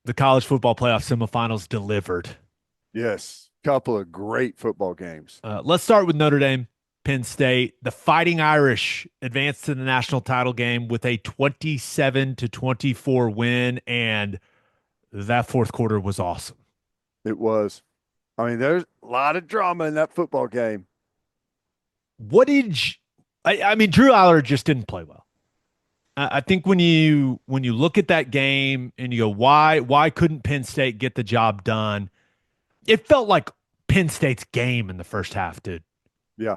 The college football playoff semifinals delivered. Yes. Couple of great football games. Let's start with Notre Dame, Penn State. The Fighting Irish advanced to the national title game with a 27-24 win, and that fourth quarter was awesome. It was. I mean, there's a lot of drama in that football game. What did you, I mean, Drew Aller just didn't play well. I think when you look at that game and you go, why couldn't Penn State get the job done? It felt like Penn State's game in the first half, dude. Yeah.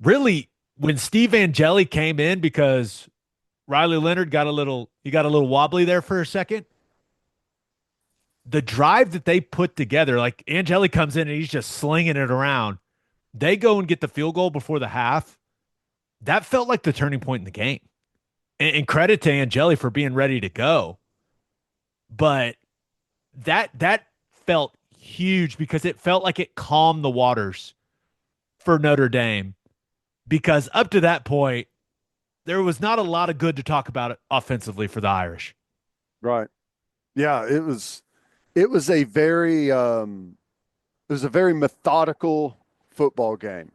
Really, when Steve Angeli came in because Riley Leonard got a little wobbly there for a second. The drive that they put together, like Angeli comes in and he's just slinging it around. They go and get the field goal before the half. That felt like the turning point in the game. And credit to Angeli for being ready to go. But that felt huge because it felt like it calmed the waters for Notre Dame. Because up to that point, there was not a lot of good to talk about offensively for the Irish. Right. Yeah, it was a very it was a very methodical football game.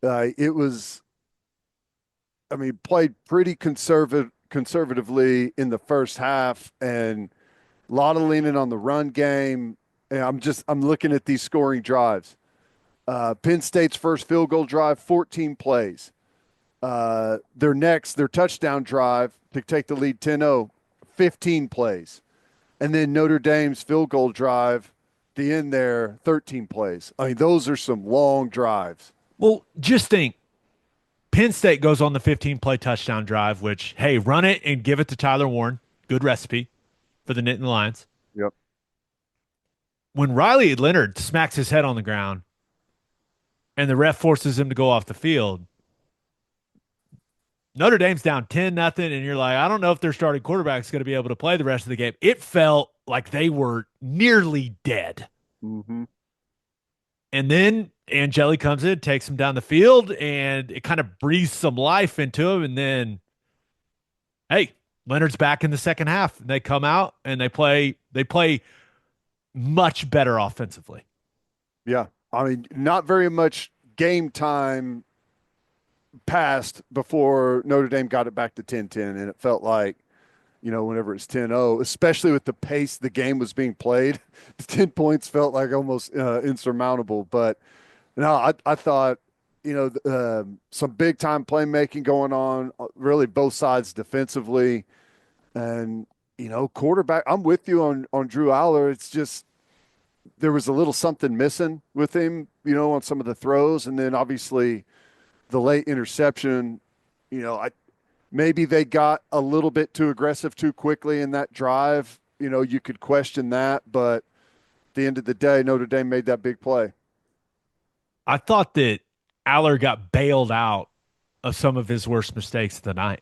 It was I mean, played pretty conservatively in the first half and a lot of leaning on the run game. And I'm looking at these scoring drives. Penn State's first field goal drive, 14 plays. Their touchdown drive to take the lead 10-0, 15 plays. And then Notre Dame's field goal drive, the end there, 13 plays. I mean, those are some long drives. Well, just think Penn State goes on the 15 play touchdown drive, which, hey, run it and give it to Tyler Warren. Good recipe for the Nittany Lions. Yep. When Riley Leonard smacks his head on the ground and the ref forces him to go off the field, Notre Dame's down 10-0, and you're like, I don't know if their starting quarterback is going to be able to play the rest of the game. It felt like they were nearly dead. Mm-hmm. And then Angeli comes in, takes him down the field, and it kind of breathes some life into him. And then, hey, Leonard's back in the second half. And they come out and they play much better offensively. Yeah. I mean, not very much game time passed before Notre Dame got it back to 10-10. And it felt like, whenever it's 10-0, especially with the pace the game was being played, the 10 points felt like almost insurmountable. But no, I thought, some big time playmaking going on, really both sides defensively. And, quarterback, I'm with you on Drew Aller. It's just, there was a little something missing with him, on some of the throws. And then obviously the late interception, I maybe they got a little bit too aggressive too quickly in that drive. You could question that, but at the end of the day, Notre Dame made that big play. I thought that Aller got bailed out of some of his worst mistakes of the night.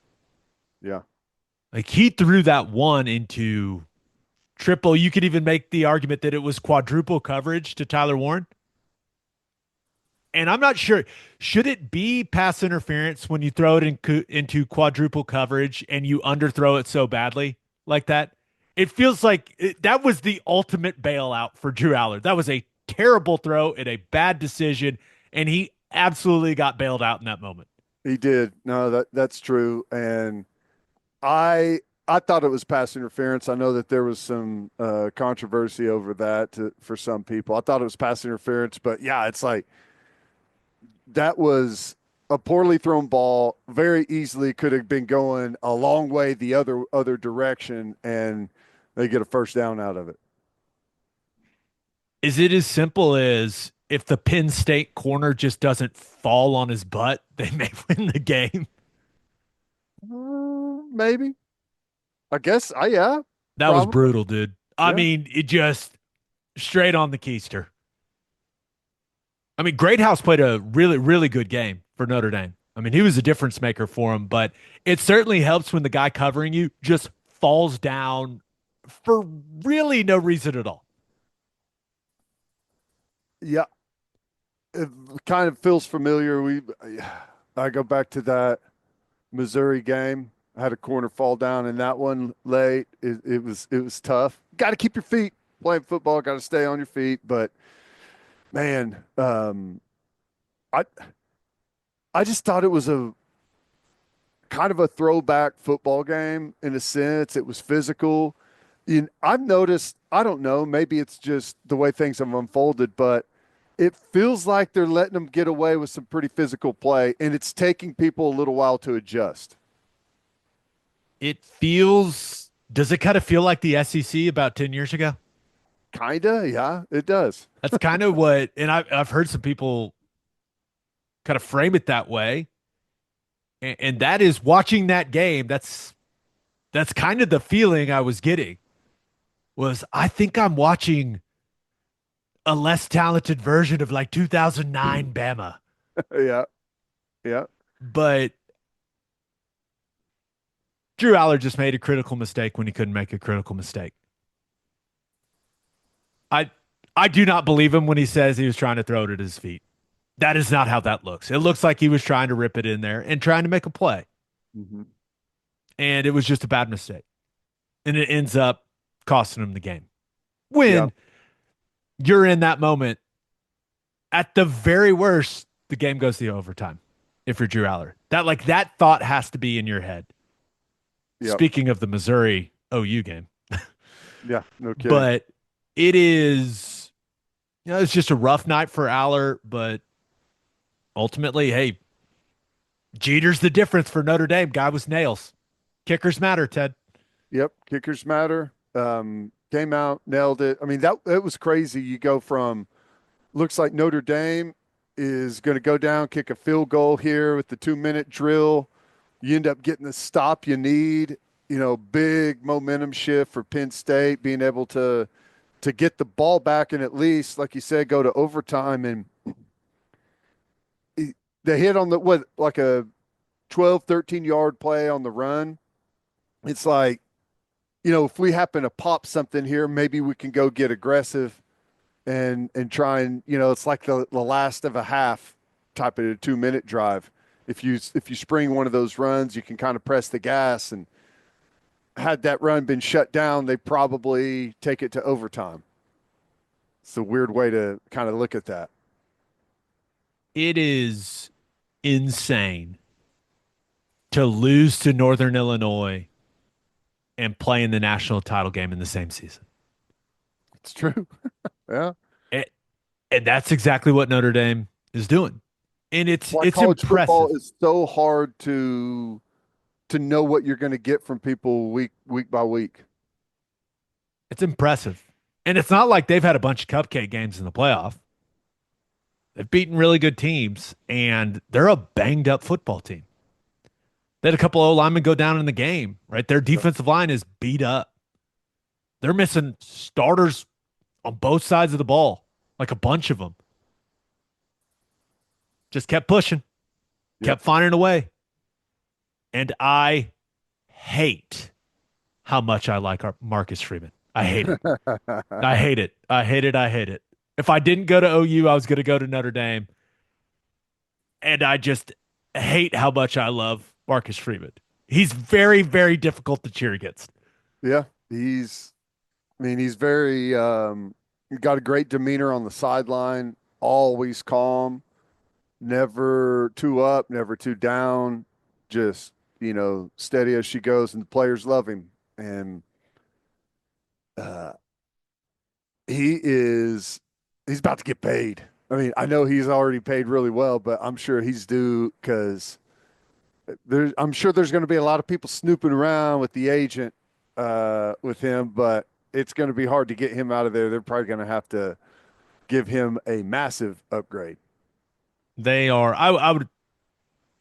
Yeah. Like he threw that one into triple. You could even make the argument that it was quadruple coverage to Tyler Warren. And I'm not sure. Should it be pass interference when you throw it into quadruple coverage and you underthrow it so badly like that? It feels like that was the ultimate bailout for Drew Aller. That was a terrible throw and a bad decision, and he absolutely got bailed out in that moment. He did. No, that's true. And I thought it was pass interference. I know that there was some controversy over that for some people. I thought it was pass interference, but yeah, it's like that was a poorly thrown ball. Very easily could have been going a long way the other direction, and they get a first down out of it. Is it as simple as if the Penn State corner just doesn't fall on his butt, they may win the game? Maybe. I guess. Yeah, That was probably. brutal, dude. I Yeah. mean, it just straight on the keister. I mean, Greathouse played a really, really good game for Notre Dame. I mean, he was a difference maker for him, but it certainly helps when the guy covering you just falls down for really no reason at all. Yeah. It kind of feels familiar. I go back to that Missouri game. I had a corner fall down in that one late. It was tough. got to keep your feet playing football. Got to stay on your feet. But man, I I just thought it was a kind of a throwback football game in a sense. It was physical. I've noticed, I don't know, maybe it's just the way things have unfolded, but it feels like they're letting them get away with some pretty physical play, and it's taking people a little while to adjust. Does it kind of feel like the SEC about 10 years ago? Kinda, yeah, it does. That's kind of what, and I've heard some people kind of frame it that way. And that is watching that game. That's kind of the feeling I was getting was I think I'm watching a less talented version of like 2009 Bama. Yeah, yeah, But Drew Allard just made a critical mistake when he couldn't make a critical mistake. I I do not believe him when he says he was trying to throw it at his feet. That is not how that looks. It looks like he was trying to rip it in there and trying to make a play. hmm And it was just a bad mistake. And it ends up costing him the game. yeah, When you're in that moment, at the very worst, the game goes to overtime. If you're Drew Aller, that thought has to be in your head. yeah, Speaking of the Missouri OU game, yeah. No kidding. but it is, it's just a rough night for Aller. But ultimately, hey, Jeter's the difference for Notre Dame. Guy was nails. Kickers matter, Ted. Yep, kickers matter. Came out, nailed it. I mean, that was crazy. You go from looks like Notre Dame is going to go down, kick a field goal here with the 2 minute drill. You end up getting the stop you need. Big momentum shift for Penn State, being able to get the ball back and at least, like you said, go to overtime. And they hit on the what like a 12, 13 yard play on the run. It's like, if we happen to pop something here, maybe we can go get aggressive and try and it's like the last of a half type of a 2 minute drive. If you spring one of those runs, you can kind of press the gas. And had that run been shut down, they probably take it to overtime. It's a weird way to kind of look at that. It is insane to lose to Northern Illinois and play in the national title game in the same season. It's true. Yeah. And, and that's exactly what Notre Dame is doing. And That's why it's college impressive. football is so hard to know what you're going to get from people week by week. It's impressive. And it's not like they've had a bunch of cupcake games in the playoff. They've beaten really good teams, and they're a banged up football team. They had a couple of linemen go down in the game, right? Their defensive line is beat up. They're missing starters on both sides of the ball, like a bunch of them. Just kept pushing, Yep. kept finding a way. And I hate how much I like our Marcus Freeman. I hate it. I hate it. I hate it. I hate it. If I didn't go to OU, I was going to go to Notre Dame. And I just hate how much I love Marcus Freeman. He's very, very difficult to cheer against. Yeah. He's very got a great demeanor on the sideline, always calm, never too up, never too down, just, steady as she goes, and the players love him. And uh he's about to get paid. I mean, I know he's already paid really well, but I'm sure he's due because I'm sure there's going to be a lot of people snooping around with the agent with him, but it's going to be hard to get him out of there. They're probably going to have to give him a massive upgrade. They are. I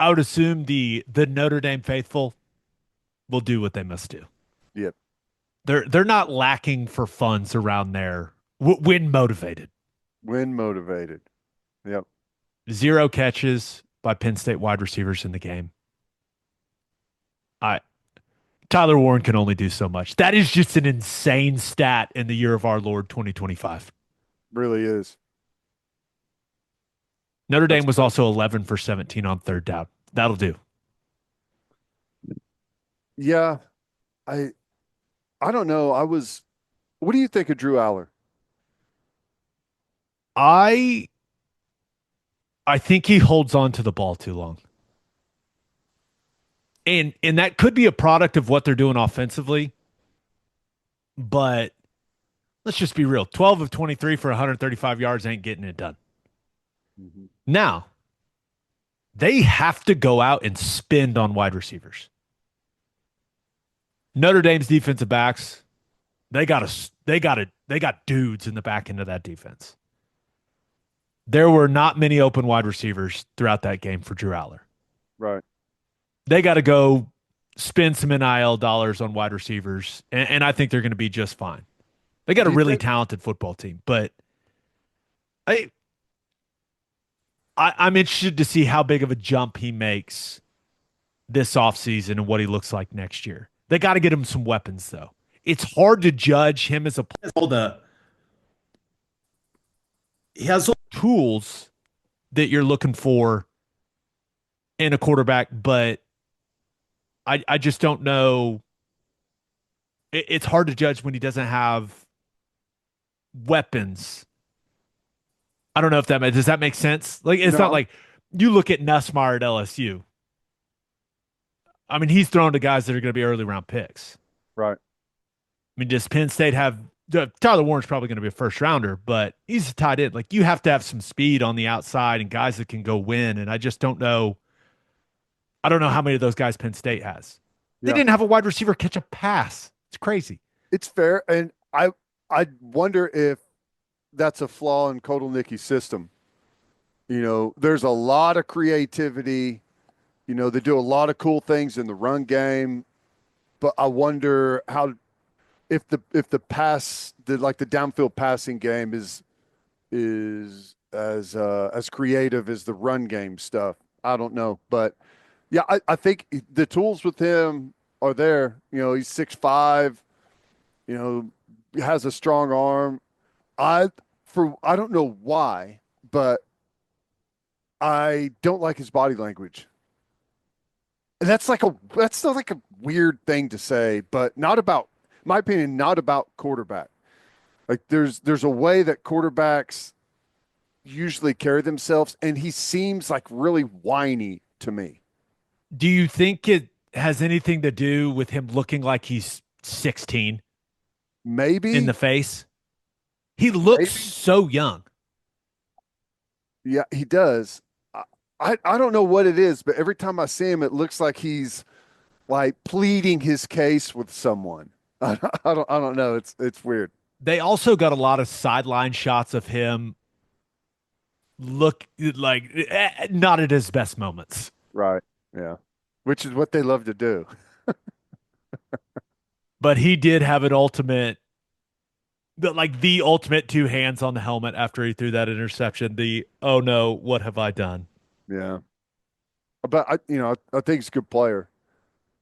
would assume the Notre Dame faithful will do what they must do. Yep. They're not lacking for funds around there when motivated. When motivated. Yep. Zero catches by Penn State wide receivers in the game. I Tyler Warren can only do so much. That is just an insane stat in the year of our Lord 2025. Really is. Notre That's Dame was also 11 for 17 on third down. That'll do. yeah. I I don't know. What do you think of Drew Aller? I I think he holds on to the ball too long. And that could be a product of what they're doing offensively, but let's just be real. 12 of 23 for 135 yards ain't getting it done. Mhm. Now, they have to go out and spend on wide receivers. Notre Dame's defensive backs, they got dudes in the back end of that defense. There were not many open wide receivers throughout that game for Drew Aller. Right. They got to go spend some NIL dollars on wide receivers, and I think they're going to be just fine. They got a Do you really think? talented football team, but I, I'm interested to see how big of a jump he makes this offseason and what he looks like next year. They got to get him some weapons, though. It's hard to judge him as a player. All the he has all the tools that you're looking for in a quarterback, but I just don't know. It's hard to judge when he doesn't have weapons. I don't know if does that make sense? Like it's not No. like you look at Nussmeier at LSU. I mean, he's thrown to guys that are going to be early round picks. Right. I mean, does Penn State have Tyler Warren's probably going to be a first rounder, but he's a tight end. Like you have to have some speed on the outside and guys that can go win. And I just don't know. I don't know how many of those guys Penn State has. They Yeah. didn't have a wide receiver catch a pass. It's crazy. It's fair, and I wonder if that's a flaw in Kotelnicki's system. There's a lot of creativity. They do a lot of cool things in the run game, but I wonder how if the pass the downfield passing game is as creative as the run game stuff. I don't know, but yeah, I think the tools with him are there. He's 6'5", has a strong arm. I don't know why, but I don't like his body language. And that's not like a weird thing to say, but not about my opinion, not about quarterback. Like there's a way that quarterbacks usually carry themselves, and he seems like really whiny to me. Do you think it has anything to do with him looking like he's 16 in the Maybe, face? He looks maybe, so young. yeah, he does. I don't know what it is, but every time I see him, it looks like he's like pleading his case with someone. I don't know. It's weird. They also got a lot of sideline shots of him look like not at his best moments. Right. Yeah. Which is what they love to do. But he did have an ultimate, the ultimate two hands on the helmet after he threw that interception. The oh no, what have I done? Yeah. But I think he's a good player.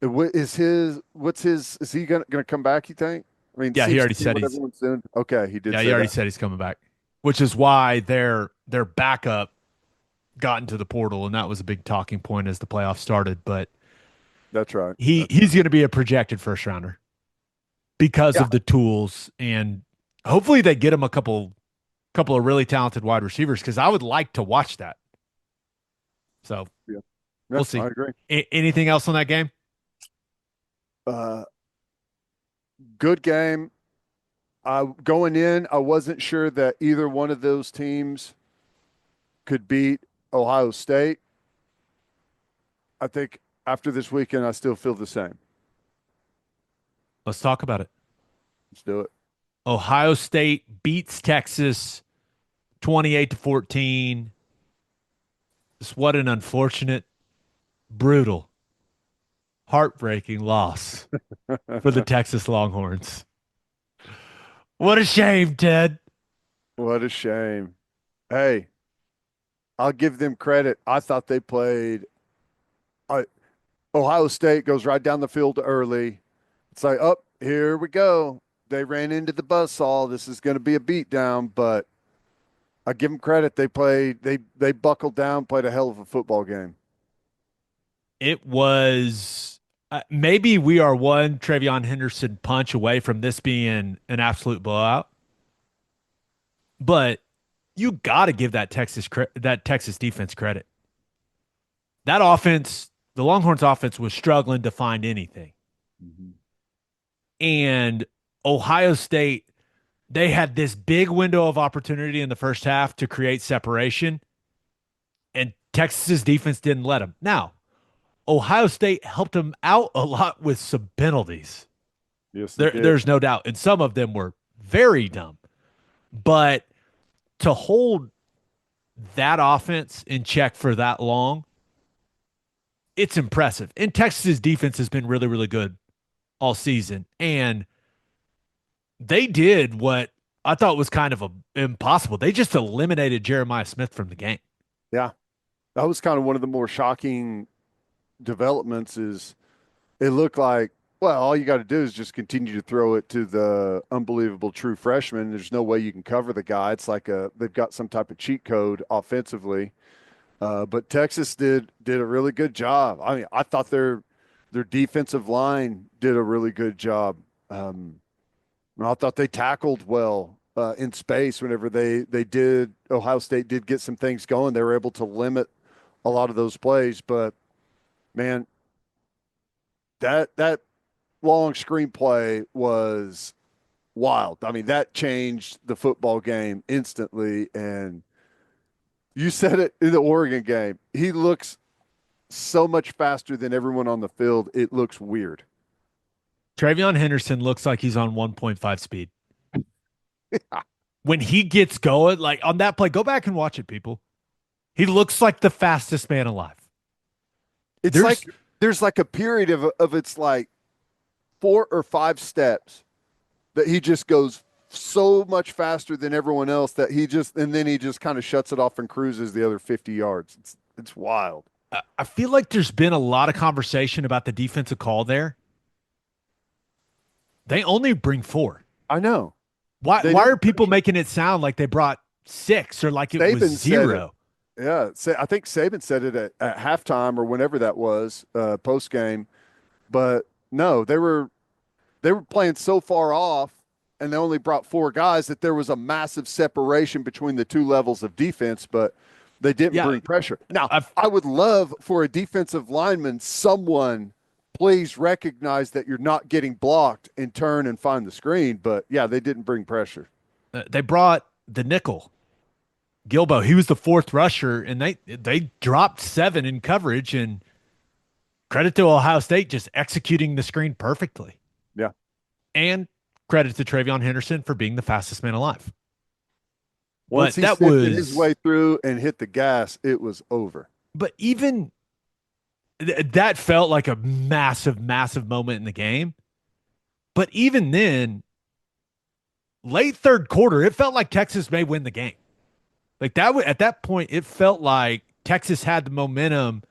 Is he gonna come back, you think? I mean, it Yeah, he seems to already be said what he's. everyone's doing. Okay, he did Yeah, he say already that. said he's coming back, which is why their backup got into the portal, and that was a big talking point as the playoffs started. But That's right. That's he's right. going to be a projected first rounder because Yeah. of the tools, and hopefully they get him a couple of really talented wide receivers because I would like to watch that. So Yeah. we'll Yeah, see. I agree. Anything else on that game? Uh, Good game. Going in, I wasn't sure that either one of those teams could beat Ohio State. I think after this weekend, I still feel the same. Let's talk about it. Let's do it. Ohio State beats Texas 28-14. Just what an unfortunate, brutal, heartbreaking loss for the Texas Longhorns. What a shame, Ted. What a shame. Hey, I'll give them credit. I thought they played. I, Ohio State goes right down the field early. It's like, oh, here we go. They ran into the buzzsaw. This is going to be a beatdown, but I give them credit. They played. They buckled down, played a hell of a football game. It was. Maybe we are one Travion Henderson punch away from this being an absolute blowout, but you got to give that Texas defense credit. That offense, the Longhorns offense was struggling to find anything. Mhm. And Ohio State, they had this big window of opportunity in the first half to create separation, and Texas's defense didn't let them. Now, Ohio State helped them out a lot with some penalties. Yes, they did. There's no doubt. And some of them were very dumb. But to hold that offense in check for that long, it's impressive. And Texas's defense has been really, really good all season. And they did what I thought was kind of impossible. They just eliminated Jeremiah Smith from the game. Yeah, that was kind of one of the more shocking developments. Is it looked like, well, all you got to do is just continue to throw it to the unbelievable true freshman. There's no way you can cover the guy. It's like they've got some type of cheat code offensively. But Texas did a really good job. I mean, I thought their defensive line did a really good job. I thought they tackled well in space whenever they did. Ohio State did get some things going. They were able to limit a lot of those plays, but man, that long screenplay was wild. I mean, that changed the football game instantly. And you said it in the Oregon game. He looks so much faster than everyone on the field. It looks weird. Travion Henderson looks like he's on 1.5 speed. When he gets going, like on that play, go back and watch it, people. He looks like the fastest man alive. It's There's like there's like a period of it's like 4 or 5 steps that he just goes so much faster than everyone else that and then he just kind of shuts it off and cruises the other 50 yards. It's wild. I feel like there's been a lot of conversation about the defensive call there. They only bring 4. I know. Why They why are didn't people making it sound like they brought 6 or like it was Saban said it. 0? Yeah, I think Saban said it at halftime or whenever that was, post game. But no, they were playing so far off, and they only brought 4 guys that there was a massive separation between the two levels of defense. But they didn't Yeah, bring pressure. Now, I've, I would love for a defensive lineman, someone please recognize that you're not getting blocked and turn and find the screen. But yeah, they didn't bring pressure. they brought the nickel Gilbo. He was the 4th rusher, and they dropped 7 in coverage. And credit to Ohio State just executing the screen perfectly. Yeah. And credit to Travion Henderson for being the fastest man alive. Once But he that sifted his was, way through and hit the gas, it was over. but even that felt like a massive, massive moment in the game. But even then, late third quarter, it felt like Texas may win the game. Like that at that point, it felt like Texas had the momentum,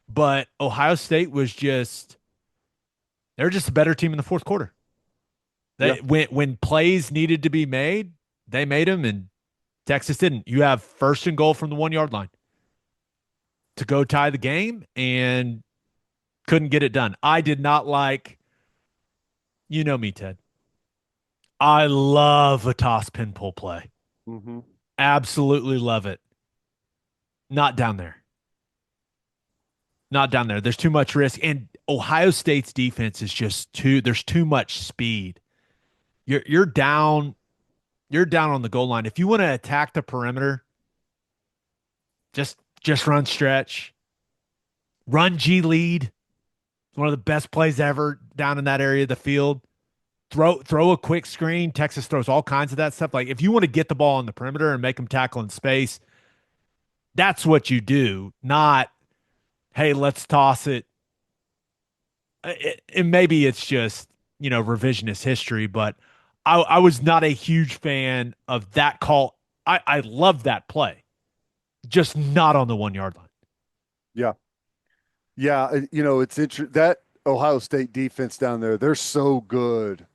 but Ohio State was just they're just a better team in the fourth quarter. Yeah. When plays needed to be made, they made them, and Texas didn't. You have 1st and goal from the 1 yard line to go tie the game, and couldn't get it done. I did not like, you know me, Ted. I love a toss pin pull play. Mm-hmm. Absolutely love it. Not down there. Not down there. There's too much risk. And Ohio State's defense is just there's too much speed. You're down, you're down on the goal line. If you want to attack the perimeter, just run stretch. Run G lead. It's one of the best plays ever down in that area of the field. Throw a quick screen. Texas throws all kinds of that stuff. Like if you want to get the ball on the perimeter and make them tackle in space, that's what you do. Not, hey, let's toss it. And maybe it's just revisionist history, but I was not a huge fan of that call. I love that play, just not on the 1 yard line. Yeah. Yeah. It's interesting that Ohio State defense down there, they're so good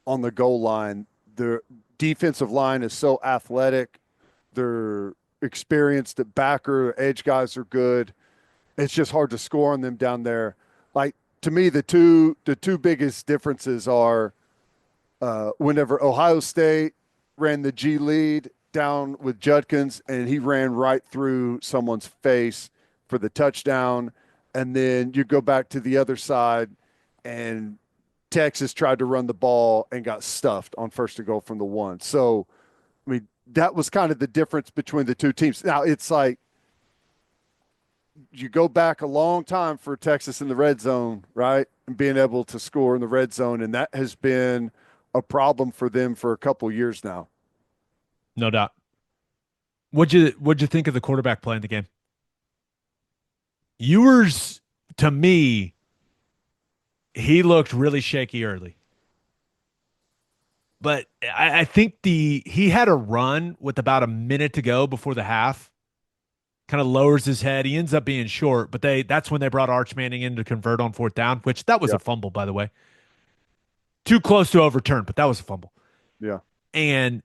on the goal line. Their defensive line is so athletic. They're experienced at backer. Edge guys are good. It's just hard to score on them down there. Like to me, the two biggest differences are whenever Ohio State ran the G lead down with Judkins, and he ran right through someone's face for the touchdown. And then you go back to the other side, and Texas tried to run the ball and got stuffed on first and goal from the one. So, I mean, that was kind of the difference between the two teams. Now, it's like you go back a long time for Texas in the red zone, right? And being able to score in the red zone. And that has been a problem for them for a couple years now. No doubt. What'd you think of the quarterback play in the game? Ewers, to me, he looked really shaky early. But I think he had a run with about a minute to go before the half. Kind of lowers his head. He ends up being short, but that's when they brought Arch Manning in to convert on fourth down, which that was Yeah. a fumble, by the way. Too close to overturn, but that was a fumble. Yeah. And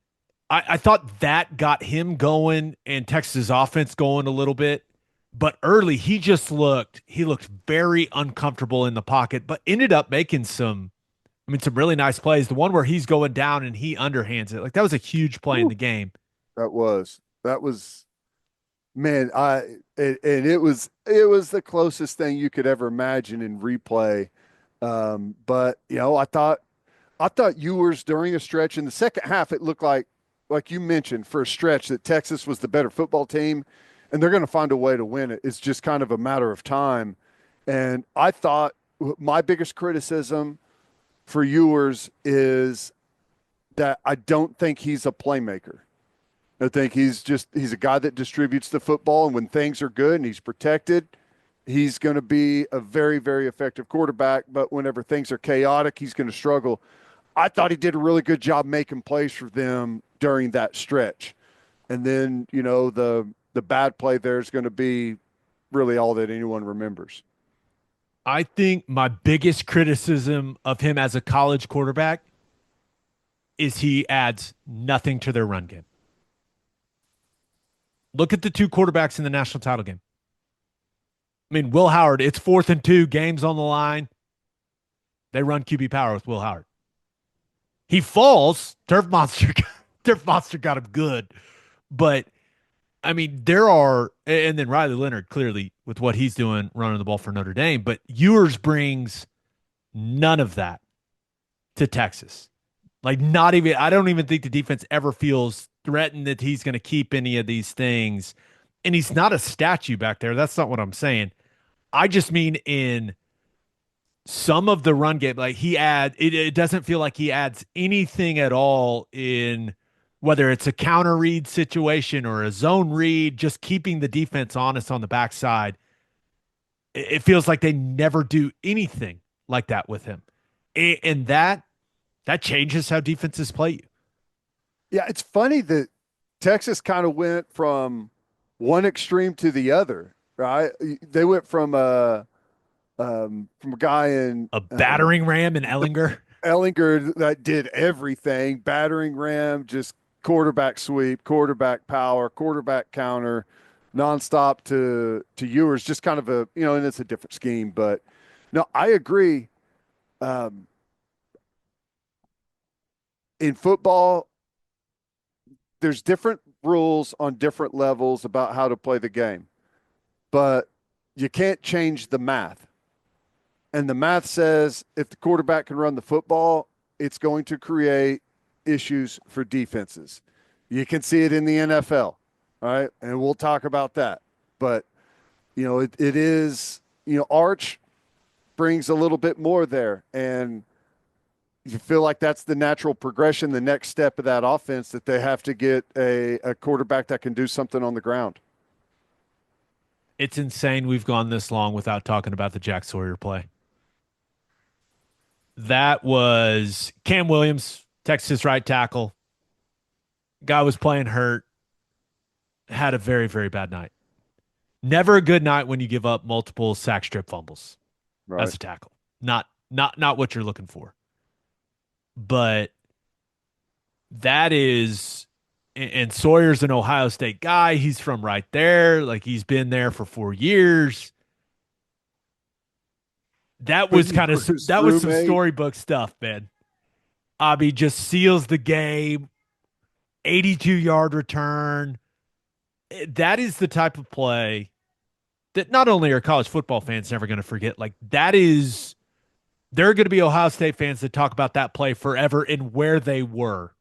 I thought that got him going and Texas offense going a little bit. But early, he looked very uncomfortable in the pocket, but ended up making some really nice plays. The one where he's going down and he underhands it. Like that was a huge play in Woo. the game. That was, man, and it was the closest thing you could ever imagine in replay. But I thought Ewers during a stretch in the second half, it looked like you mentioned, for a stretch that Texas was the better football team, and they're going to find a way to win it. It's just kind of a matter of time. And I thought my biggest criticism for Ewers is that I don't think he's a playmaker. I think he's a guy that distributes the football, and when things are good and he's protected, he's going to be a very, very effective quarterback. But whenever things are chaotic, he's going to struggle. I thought he did a really good job making plays for them during that stretch. And then, the bad play there is going to be really all that anyone remembers. I think my biggest criticism of him as a college quarterback is he adds nothing to their run game. Look at the two quarterbacks in the national title game. I mean, Will Howard, it's 4th and 2, games on the line. They run QB power with Will Howard. He falls. Turf Monster, Turf Monster got him good. But, I mean, and then Riley Leonard, clearly, with what he's doing running the ball for Notre Dame. But Ewers brings none of that to Texas. Like, not even, I don't even think the defense ever feels threatened that he's going to keep any of these things. And he's not a statue back there. That's not what I'm saying. I just mean in some of the run game, like it doesn't feel like he adds anything at all in whether it's a counter read situation or a zone read, just keeping the defense honest on the backside. It feels like they never do anything like that with him. And that changes how defenses play you. Yeah, it's funny that Texas kind of went from one extreme to the other, right? They went from a guy in A battering ram in Ellinger. Ellinger that did everything, battering ram, just quarterback sweep, quarterback power, quarterback counter, nonstop to Ewers, just kind of and it's a different scheme. But no, I agree. Um, in football, there's different rules on different levels about how to play the game, but you can't change the math. And the math says if the quarterback can run the football, it's going to create issues for defenses. You can see it in the NFL, right? And we'll talk about that. But, it is, Arch brings a little bit more there. And you feel like that's the natural progression, the next step of that offense, that they have to get a quarterback that can do something on the ground. It's insane we've gone this long without talking about the Jack Sawyer play. That was Cam Williams, Texas right tackle. Guy was playing hurt, had a very, very bad night. Never a good night when you give up multiple sack strip fumbles Right. as a tackle. Not what you're looking for. But that is, and Sawyer's an Ohio State guy. He's from right there. Like he's been there for 4 years. That when was you kind of were his that was some roommate. storybook stuff, man. Abi just seals the game, 82-yard return. That is the type of play that not only are college football fans never going to forget, like that is there are going to be Ohio State fans that talk about that play forever and where they were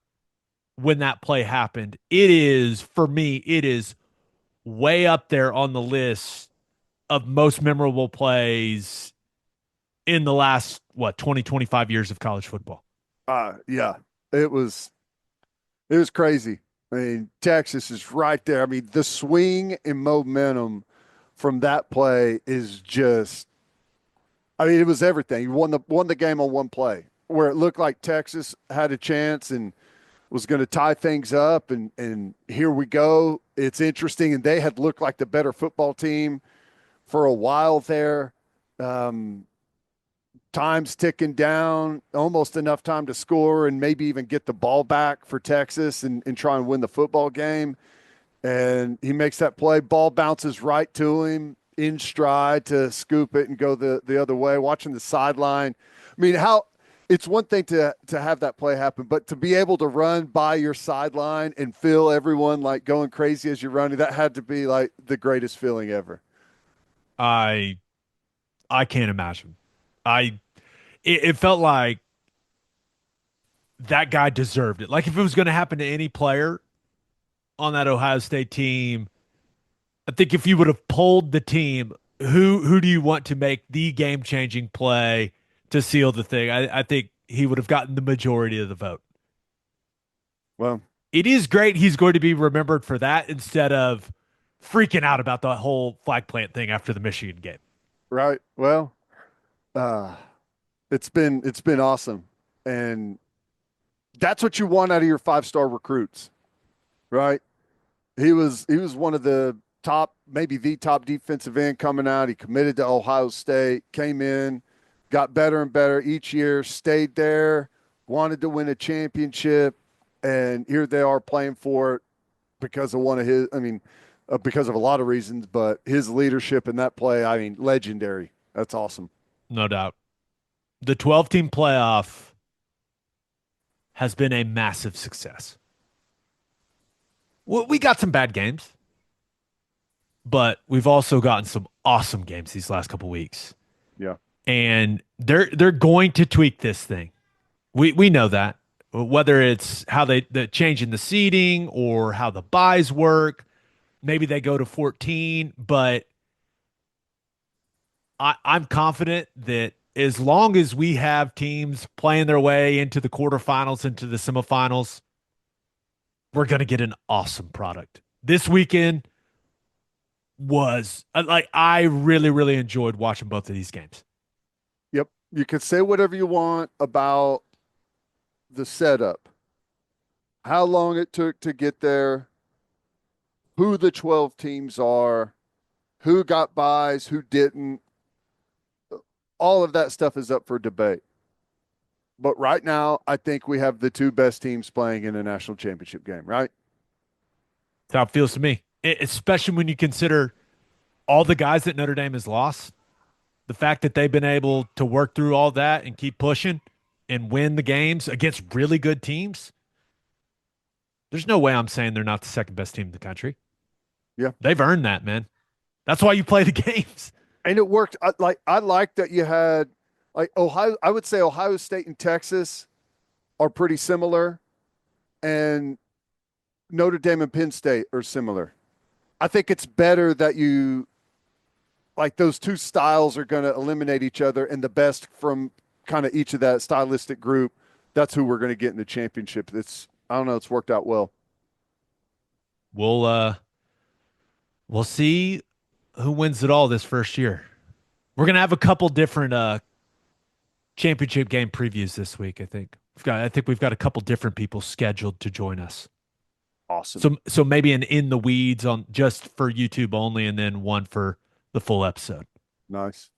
when that play happened. It is, for me, it is way up there on the list of most memorable plays in the last, what, 20, 25 years of college football. Yeah, it was it was crazy. I mean, Texas is right there. I mean, the swing and momentum from that play is just. I mean, it was everything. You won the game on one play where it looked like Texas had a chance and was going to tie things up, and here we go. It's interesting, and they had looked like the better football team for a while there. Um, Time's ticking down, almost enough time to score and maybe even get the ball back for Texas and try and win the football game. And he makes that play. Ball bounces right to him in stride to scoop it and go the other way. Watching the sideline. I mean, how it's one thing to have that play happen, but to be able to run by your sideline and feel everyone like going crazy as you're running, that had to be like the greatest feeling ever. I I can't imagine. I it felt like that guy deserved it. Like if it was going to happen to any player on that Ohio State team, I think if you would have polled the team, who do you want to make the game changing play to seal the thing? I think he would have gotten the majority of the vote. Well, It is great he's going to be remembered for that instead of freaking out about the whole flag plant thing after the Michigan game. right. Well, uh, it's been awesome, and that's what you want out of your 5-star recruits, right? He was one of the top, maybe the top defensive end coming out. He committed to Ohio State, came in, got better and better each year, stayed there, wanted to win a championship, and here they are playing for it because of one of his. I mean, because of a lot of reasons, but his leadership in that play, I mean, legendary. That's awesome. No doubt. The 12-team playoff has been a massive success. Well, we got some bad games, but we've also gotten some awesome games these last couple weeks. Yeah. And they're going to tweak this thing. We know that. Whether it's how the change in the seating or how the buys work, maybe they go to 14, but I'm confident that as long as we have teams playing their way into the quarterfinals, into the semifinals, we're going to get an awesome product. This weekend was like, I really, really enjoyed watching both of these games. Yep. You can say whatever you want about the setup, how long it took to get there, who the 12 teams are, who got buys, who didn't. All of that stuff is up for debate. But right now, I think we have the two best teams playing in a national championship game, right? That's how it feels to me, especially when you consider all the guys that Notre Dame has lost. The fact that they've been able to work through all that and keep pushing and win the games against really good teams. There's no way I'm saying they're not the second best team in the country. Yeah. They've earned that, man. That's why you play the games. And it worked. I like that you had like Ohio. I would say Ohio State and Texas are pretty similar, and Notre Dame and Penn State are similar. I think it's better that you like those two styles are going to eliminate each other, and the best from kind of each of that stylistic group. That's who we're going to get in the championship. It's I don't know. It's worked out well. We'll see who wins it all this first year. We're gonna have a couple different championship game previews this week. I think we've got a couple different people scheduled to join us. Awesome. So maybe an in the weeds on just for YouTube only, and then one for the full episode. Nice.